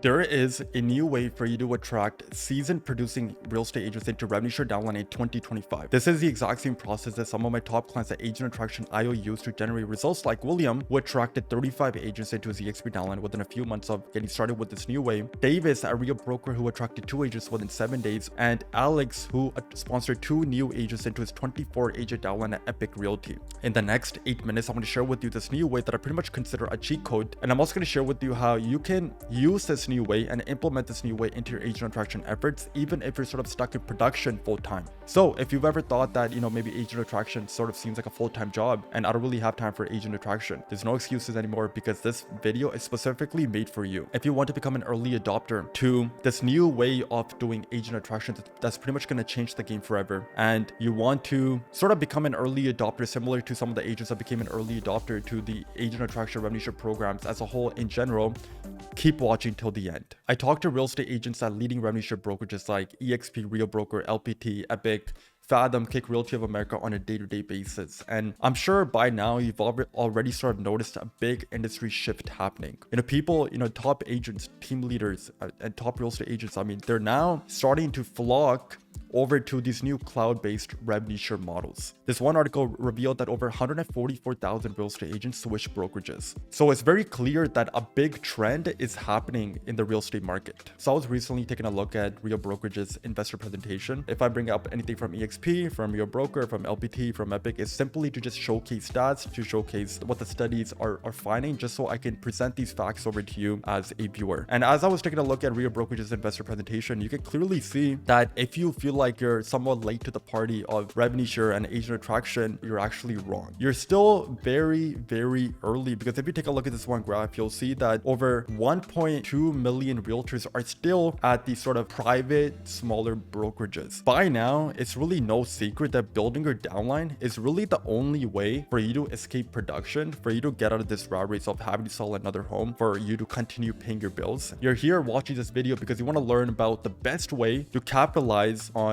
There is a new way for you to attract seasoned producing real estate agents into revenue share downline in 2025. This is the exact same process that some of my top clients at Agent Attraction IO used to generate results, like William, who attracted 35 agents into his EXP downline within a few months of getting started with this new way. Davis, a real broker who attracted 2 agents within 7 days, and Alex, who sponsored 2 new agents into his 24 agent downline at Epic Realty. In the next 8 minutes, I'm going to share with you this new way that I pretty much consider a cheat code, and I'm also going to share with you how you can use this new way and implement this new way into your agent attraction efforts, even if you're sort of stuck in production full time. So if you've ever thought that, maybe agent attraction sort of seems like a full-time job and I don't really have time for agent attraction, there's no excuses anymore, because this video is specifically made for you. If you want to become an early adopter to this new way of doing agent attraction that's pretty much going to change the game forever, and you want to sort of become an early adopter similar to some of the agents that became an early adopter to the agent attraction revenue share programs as a whole in general, keep watching till the end. I talked to real estate agents at leading revenue share brokerages like EXP, Real Broker, LPT, Epic, Fathom, Kick Realty of America on a day-to-day basis. And I'm sure by now you've already sort of noticed a big industry shift happening. People, top agents, team leaders, and top real estate agents, they're now starting to flock over to these new cloud-based revenue share models. This one article revealed that over 144,000 real estate agents switched brokerages. So it's very clear that a big trend is happening in the real estate market. So I was recently taking a look at Real Brokerage's investor presentation. If I bring up anything from EXP, from Real Broker, from LPT, from Epic, it's simply to just showcase stats, to showcase what the studies are finding, just so I can present these facts over to you as a viewer. And as I was taking a look at Real Brokerage's investor presentation, you can clearly see that if you feel like you're somewhat late to the party of revenue share and agent attraction, you're actually wrong. You're still very, very early, because if you take a look at this one graph, you'll see that over 1.2 million realtors are still at these sort of private, smaller brokerages. By now, it's really no secret that building your downline is really the only way for you to escape production, for you to get out of this rat race of having to sell another home, for you to continue paying your bills. You're here watching this video because you want to learn about the best way to capitalize on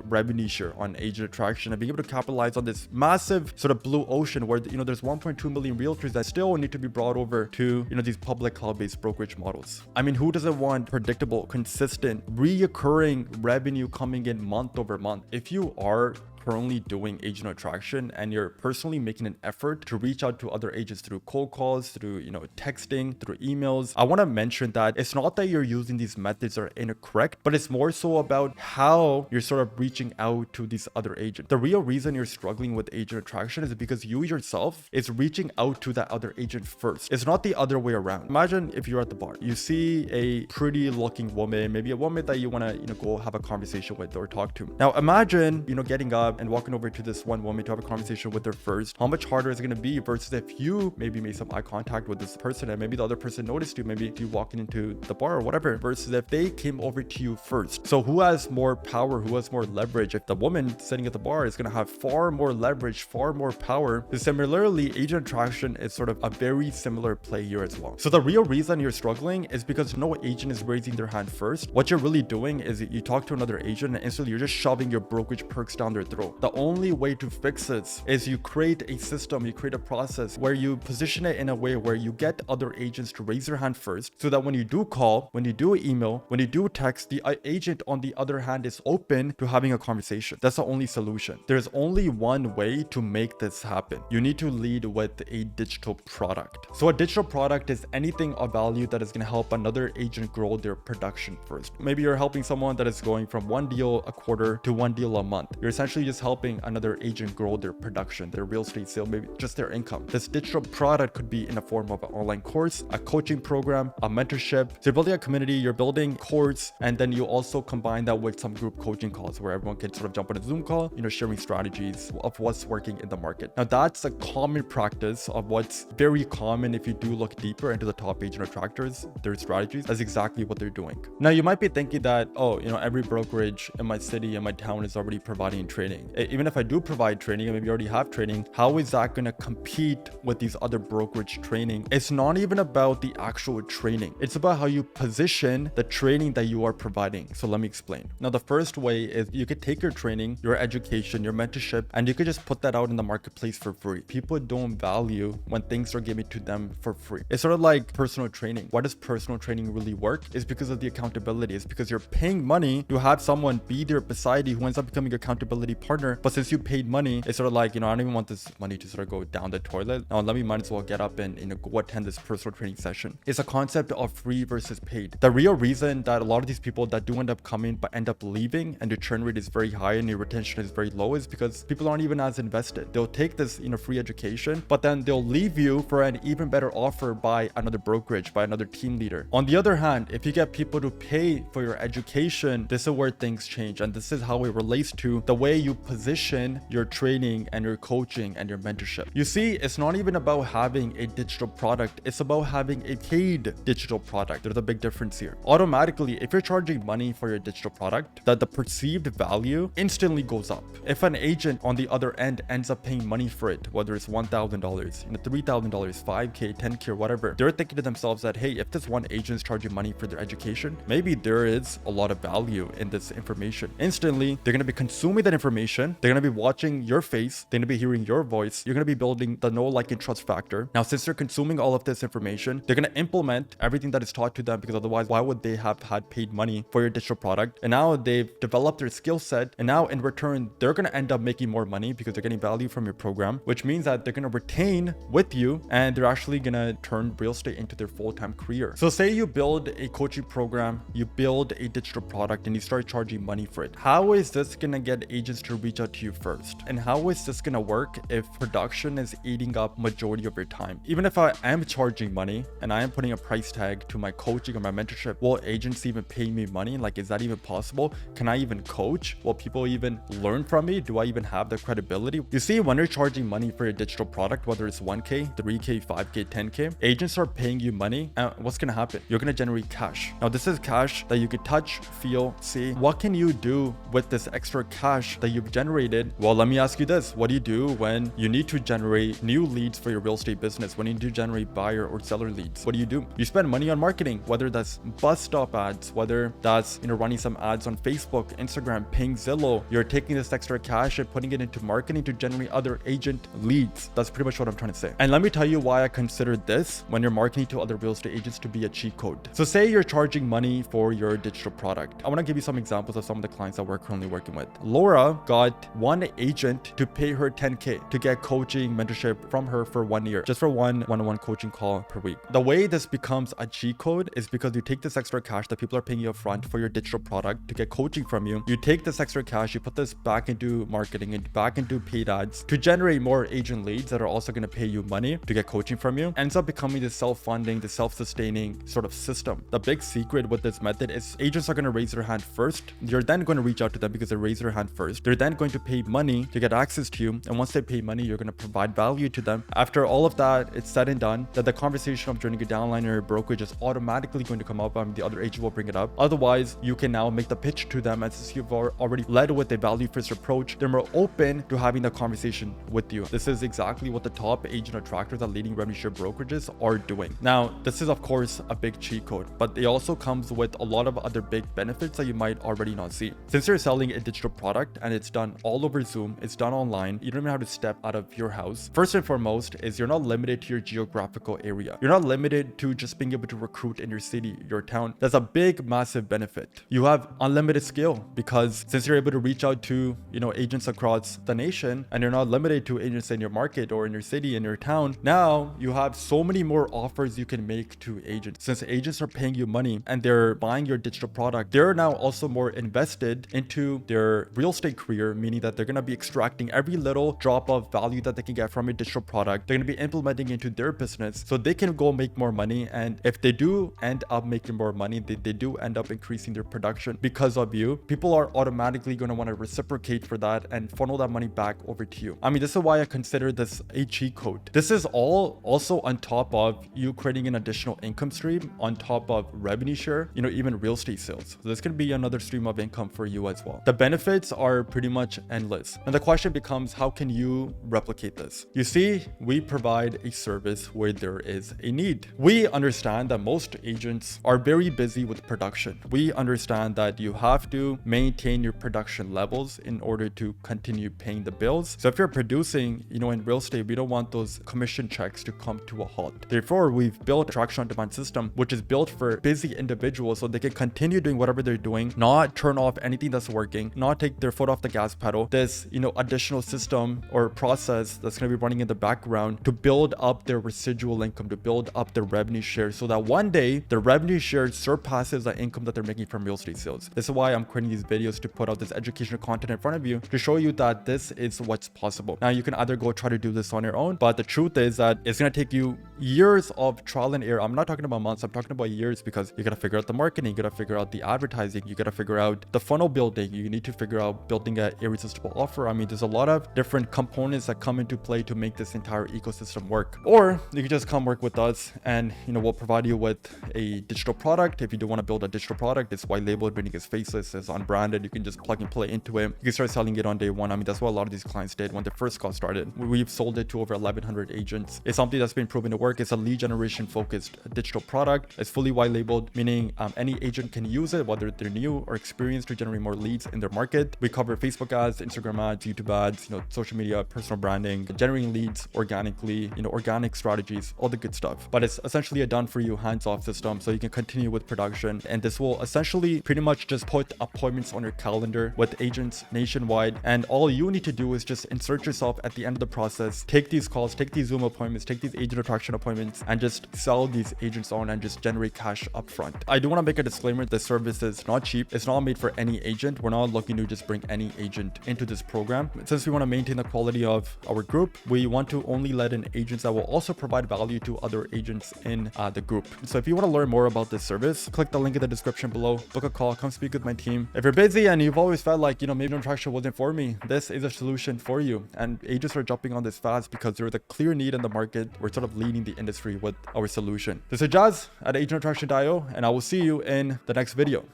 revenue share, on agent attraction, and being able to capitalize on this massive sort of blue ocean where there's 1.2 million realtors that still need to be brought over to these public cloud-based brokerage models. Who doesn't want predictable, consistent, reoccurring revenue coming in month over month? If you are currently doing agent attraction and you're personally making an effort to reach out to other agents through cold calls, through texting, through emails, I want to mention that it's not that you're using these methods that are incorrect, but it's more so about how you're sort of reaching out to these other agents. The real reason you're struggling with agent attraction is because you yourself is reaching out to that other agent first. It's not the other way around. Imagine if you're at the bar, you see a pretty looking woman, maybe a woman that you want to go have a conversation with or talk to. Now imagine getting up and walking over to this one woman to have a conversation with her first. How much harder is it going to be versus if you maybe made some eye contact with this person and maybe the other person noticed you, maybe you walking into the bar or whatever, versus if they came over to you first. So who has more power, who has more leverage? If the woman sitting at the bar is going to have far more leverage, far more power. Similarly, agent attraction is sort of a very similar play here as well. So the real reason you're struggling is because no agent is raising their hand first. What you're really doing is you talk to another agent and instantly you're just shoving your brokerage perks down their throat. The only way to fix this is you create a system, you create a process where you position it in a way where you get other agents to raise their hand first, so that when you do call, when you do email, when you do text, the agent on the other hand is open to having a conversation. That's the only solution. There's only one way to make this happen. You need to lead with a digital product. So a digital product is anything of value that is going to help another agent grow their production first. Maybe you're helping someone that is going from 1 deal a quarter to 1 deal a month. You're essentially just helping another agent grow their production, their real estate sale, maybe just their income. This digital product could be in the form of an online course, a coaching program, a mentorship. So you're building a community, you're building course, and then you also combine that with some group coaching calls where everyone can sort of jump on a Zoom call, sharing strategies of what's working in the market. Now that's a common practice of what's very common. If you do look deeper into the top agent attractors, their strategies, that's exactly what they're doing. Now you might be thinking that, every brokerage in my city, in my town is already providing training. training. Even if I do provide training and maybe you already have training, how is that going to compete with these other brokerage training? It's not even about the actual training. It's about how you position the training that you are providing. So let me explain. Now, the first way is you could take your training, your education, your mentorship, and you could just put that out in the marketplace for free. People don't value when things are given to them for free. It's sort of like personal training. Why does personal training really work? It's because of the accountability. It's because you're paying money to have someone be there beside you who ends up becoming an accountability partner. But since you paid money, it's sort of like, I don't even want this money to sort of go down the toilet. Now, let me might as well get up and go attend this personal training session. It's a concept of free versus paid. The real reason that a lot of these people that do end up coming but end up leaving and your churn rate is very high and your retention is very low is because people aren't even as invested. They'll take this, free education, but then they'll leave you for an even better offer by another brokerage, by another team leader. On the other hand, if you get people to pay for your education, this is where things change. And this is how it relates to the way you position your training and your coaching and your mentorship. You see, it's not even about having a digital product. It's about having a paid digital product. There's a big difference here. Automatically, if you're charging money for your digital product, that the perceived value instantly goes up. If an agent on the other end ends up paying money for it, whether it's $1,000, $3,000, $5K, $10K, or whatever, they're thinking to themselves that, hey, if this one agent is charging money for their education, maybe there is a lot of value in this information. Instantly, they're going to be consuming that information. They're going to be watching your face. They're going to be hearing your voice. You're going to be building the know, like, and trust factor. Now, since they're consuming all of this information, they're going to implement everything that is taught to them, because otherwise, why would they have had paid money for your digital product? And now they've developed their skill set. And now in return, they're going to end up making more money because they're getting value from your program, which means that they're going to retain with you and they're actually going to turn real estate into their full-time career. So say you build a coaching program, you build a digital product, and you start charging money for it. How is this going to get agents to reach out to you first? And how is this going to work if production is eating up majority of your time? Even if I am charging money and I am putting a price tag to my coaching or my mentorship, will agents even pay me money? Like, is that even possible? Can I even coach? Will people even learn from me? Do I even have the credibility? You see, when you're charging money for your digital product, whether it's 1K, 3K, 5K, 10K, agents are paying you money. And what's going to happen? You're going to generate cash. Now, this is cash that you could touch, feel, see. What can you do with this extra cash that you've generated? Well, let me ask you this. What do you do when you need to generate new leads for your real estate business? When you need to generate buyer or seller leads? What do? You spend money on marketing, whether that's bus stop ads, whether that's, running some ads on Facebook, Instagram, paying Zillow. You're taking this extra cash and putting it into marketing to generate other agent leads. That's pretty much what I'm trying to say. And let me tell you why I consider this, when you're marketing to other real estate agents, to be a cheat code. So say you're charging money for your digital product. I want to give you some examples of some of the clients that we're currently working with. Laura got one agent to pay her 10K to get coaching mentorship from her for 1 year, just for one-on-one coaching call per week. The way this becomes a cheat code is because you take this extra cash that people are paying you up front for your digital product to get coaching from you. You take this extra cash, you put this back into marketing and back into paid ads to generate more agent leads that are also going to pay you money to get coaching from you. Ends up becoming this self-funding, the self-sustaining sort of system. The big secret with this method is agents are going to raise their hand first. You're then going to reach out to them because they raise their hand first. They're then going to pay money to get access to you. And once they pay money, you're going to provide value to them. After all of that, it's said and done, that the conversation of joining a downline or a brokerage is automatically going to come up. The other agent will bring it up. Otherwise, you can now make the pitch to them, as you've already led with a value first approach. They're more open to having the conversation with you. This is exactly what the top agent attractors at leading revenue share brokerages are doing. Now, this is of course a big cheat code, but it also comes with a lot of other big benefits that you might already not see. Since you're selling a digital product and it's done all over Zoom, it's done online, you don't even have to step out of your house. First and foremost is you're not limited to your geographical area. You're not limited to just being able to recruit in your city, your town. That's a big, massive benefit. You have unlimited scale because since you're able to reach out to, agents across the nation, and you're not limited to agents in your market or in your city, in your town, now you have so many more offers you can make to agents. Since agents are paying you money and they're buying your digital product, they're now also more invested into their real estate career, meaning that they're going to be extracting every little drop of value that they can get from a digital product. They're going to be implementing into their business so they can go make more money. And if they do end up making more money, they do end up increasing their production because of you. People are automatically going to want to reciprocate for that and funnel that money back over to you. This is why I consider this a cheat code. This is all also on top of you creating an additional income stream on top of revenue share, even real estate sales. So this can be another stream of income for you as well. The benefits are pretty much endless. And the question becomes, how can you replicate this? You see, we provide a service where there is a need. We understand that most agents are very busy with production. We understand that you have to maintain your production levels in order to continue paying the bills. So if you're producing, in real estate, we don't want those commission checks to come to a halt. Therefore, we've built a traction on demand system, which is built for busy individuals so they can continue doing whatever they're doing, not turn off anything that's working, not take their foot off the gas pedal. This, additional system or process that's going to be running in the background to build up their residual income, to build up their revenue share so that one day the revenue share surpasses the income that they're making from real estate sales. This is why I'm creating these videos to put out this educational content in front of you to show you that this is what's possible. Now, you can either go try to do this on your own, but the truth is that it's going to take you years of trial and error. I'm not talking about months, I'm talking about years, because you got to figure out the marketing, you got to figure out the advertising, you got to figure out the funnel building, you need to figure out building an irresistible offer. I mean, there's a lot of different components that come into play to make this entire ecosystem work. Or you can just come work with us and we'll provide you with a digital product. If you do want to build a digital product, it's white labeled, meaning it's faceless, it's unbranded, you can just plug and play into it. You can start selling it on day one. I mean, that's what a lot of these clients did when they first got started. We've sold it to over 1,100 agents. It's something that's been proven to work. It's a lead generation focused digital product. It's fully white labeled, meaning any agent can use it, whether they're new or experienced, to generate more leads in their market. We cover Facebook ads, Instagram ads, YouTube ads, social media, personal branding, generating leads organically, organic strategies, all the good stuff. But it's essentially a done for you hands-off system so you can continue with production. And this will essentially pretty much just put appointments on your calendar with agents nationwide. And all you need to do is just insert yourself at the end of the process, take these calls, take these Zoom appointments, take these agent attraction appointments, and just sell these agents on and just generate cash upfront. I do want to make a disclaimer. The service is not cheap. It's not made for any agent. We're not looking to just bring any agent into this program. Since we want to maintain the quality of our group, we want to only let in agents that will also provide value to other agents in the group. So if you want to learn more about this service, click the link in the description below, book a call, come speak with my team. If you're busy and you've always felt like, maybe no attraction wasn't for me, this is a solution for you. And agents are jumping on this fast because there's a clear need in the market. We're sort of leading the industry with our solution. This is Jazz at agentattraction.io, and I will see you in the next video.